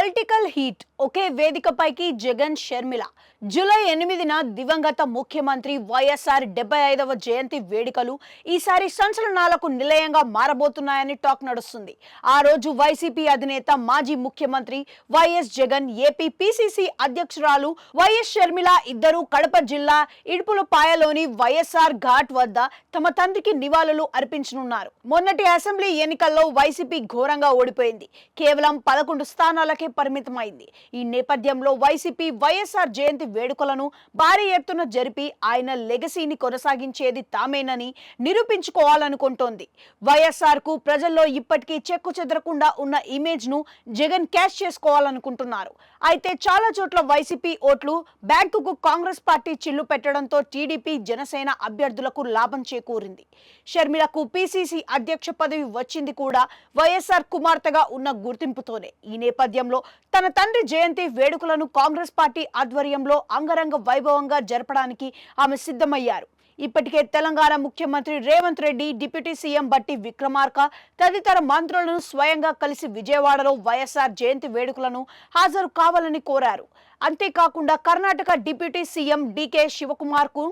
Political heat ఒకే వేదికపైకి Jagan Sharmila July 8న దివంగత ముఖ్యమంత్రి వైఎస్ఆర్ 75వ జయంతి వేడుకలు ఈసారి సంచలనాలకు నిలయంగా మారబోతున్నాయని టాక్ నడుస్తుంది. ఆ రోజు వైసీపీ అధినేత మాజీ ముఖ్యమంత్రి వైఎస్ జగన్, ఏపీ పిసిసి అధ్యక్షురాలు వైఎస్ షర్మిల ఇద్దరు కడప జిల్లా ఇడుపులపాయలోని వైఎస్ఆర్ ఘాట్ వద్ద తమ తండ్రికి నివాళులు అర్పించనున్నారు. మొన్నటి అసెంబ్లీ ఎన్నికల్లో వైసీపీ ఘోరంగా ఓడిపోయింది. కేవలం 11 స్థానాలకే పరిమితమైంది. ఈ నేపథ్యంలో వైసీపీ వైఎస్ఆర్ జయంతి వేడుకలను భారీ ఎత్తున జరిపి ఆయన లెగసీని కొనసాగించేది తామేనని నిరూపించుకోవాలనుకుంటోంది. వైఎస్ఆర్ కు ప్రజల్లో ఇప్పటికీ చెక్కు చెదరకుండా ఉన్న ఇమేజ్ ను జగన్ క్యాష్ చేసుకోవాలనుకుంటున్నారు. అయితే చాలా చోట్ల వైసీపీ ఓట్లు బ్యాంకుకు కాంగ్రెస్ పార్టీ చిల్లు పెట్టడంతో టీడీపీ, జనసేన అభ్యర్థులకు లాభం చేకూరింది. షర్మిలకు పిసిసి అధ్యక్ష పదవి వచ్చింది కూడా వైఎస్ఆర్ కుమార్తెగా ఉన్న గుర్తింపుతోనే. ఈ నేపథ్యంలో తన తండ్రి జయంతి వేడుకలను కాంగ్రెస్ పార్టీ ఆధ్వర్యంలో అంగరంగ వైభవంగా జరపడానికి ఆమె సిద్ధమయ్యారు. ఇప్పటికే తెలంగాణ ముఖ్యమంత్రి రేవంత్ రెడ్డి, డిప్యూటీ సీఎం బట్టి విక్రమార్క తదితర మంత్రులను స్వయంగా కలిసి విజయవాడలో వైఎస్ఆర్ జయంతి వేడుకలను హాజరు కావాలని కోరారు. అంతేకాకుండా కర్ణాటక డిప్యూటీ సీఎం డికే శివకుమార్ కు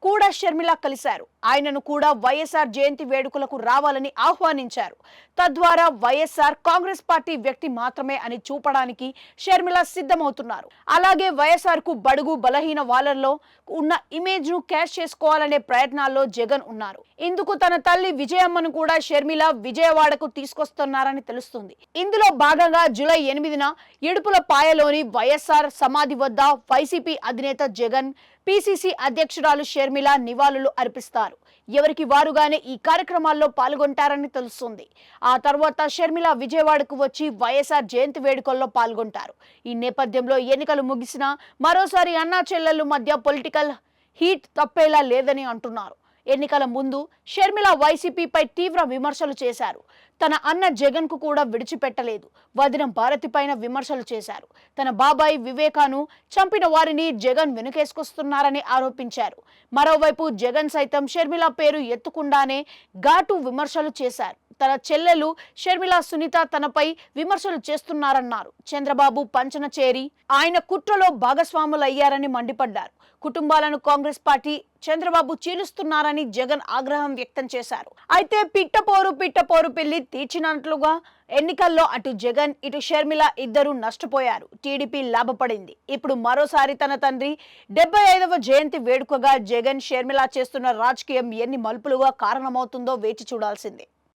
కూడా షర్మిల కలిశారు. ఆయనను కూడా వైఎస్ఆర్ జయంతి వేడుకలకు రావాలని ఆహ్వానించారు. తద్వారా వైఎస్ఆర్ కాంగ్రెస్ పార్టీ వ్యక్తి మాత్రమే అని చూపడానికి షర్మిల సిద్ధమవుతున్నారు. అలాగే వైఎస్ఆర్ కు బడుగు బలహీన వాళ్ళలో ఉన్న ఇమేజ్ ను క్యాష్ చేసుకోవాలనే ప్రయత్నాల్లో జగన్ ఉన్నారు. ఇందుకు తన తల్లి విజయమ్మను కూడా షర్మిల విజయవాడకు తీసుకొస్తున్నారని తెలుస్తుంది. ఇందులో భాగంగా జూలై 8న ఇడుపులపాయలోని వైఎస్ఆర్ సమాధి వద్ద వైసీపీ అధినేత జగన్, పిసిసి అధ్యక్షురాలు షర్మిల నివాళులు అర్పిస్తారు. ఎవరికి వారుగానే ఈ కార్యక్రమాల్లో పాల్గొంటారని తెలుస్తుంది. ఆ తర్వాత షర్మిల విజయవాడకు వచ్చి వైఎస్ఆర్ జయంతి వేడుకల్లో పాల్గొంటారు. ఈ నేపథ్యంలో ఎన్నికలు ముగిసినా మరోసారి అన్నా చెల్లెళ్ల మధ్య పొలిటికల్ హీట్ తప్పేలా లేదని అంటున్నారు. ఎన్నికల ముందు షర్మిల వైసీపీపై తీవ్ర విమర్శలు చేశారు. తన అన్న జగన్ కు కూడా విడిచిపెట్టలేదు. వదిన భారతి పైన విమర్శలు చేశారు. తన బాబాయ్ వివేకాను చంపిన వారిని జగన్ వెనుకేసుకొస్తున్నారని ఆరోపించారు. మరోవైపు జగన్ సైతం షర్మిల పేరు ఎత్తుకుండానే ఘాటు విమర్శలు చేశారు. తన చెల్లెలు షర్మిల సునీత తనపై విమర్శలు చేస్తున్నారన్నారు. చంద్రబాబు పంచన చేరి ఆయన కుట్రలో భాగస్వాములయ్యారని మండిపడ్డారు. కుటుంబాలను కాంగ్రెస్ పార్టీ, చంద్రబాబు చీలుస్తున్నారని జగన్ ఆగ్రహం వ్యక్తం చేశారు. అయితే పిట్టపోరు పెళ్లి తీర్చినట్లుగా ఎన్నికల్లో అటు జగన్, ఇటు షర్మిల ఇద్దరు నష్టపోయారు. టీడీపీ లాభపడింది. ఇప్పుడు మరోసారి తన తండ్రి 75వ జయంతి వేడుకగా జగన్, షర్మిల చేస్తున్న రాజకీయం ఎన్ని మలుపులుగా కారణమవుతుందో వేచి చూడాల్సిందే.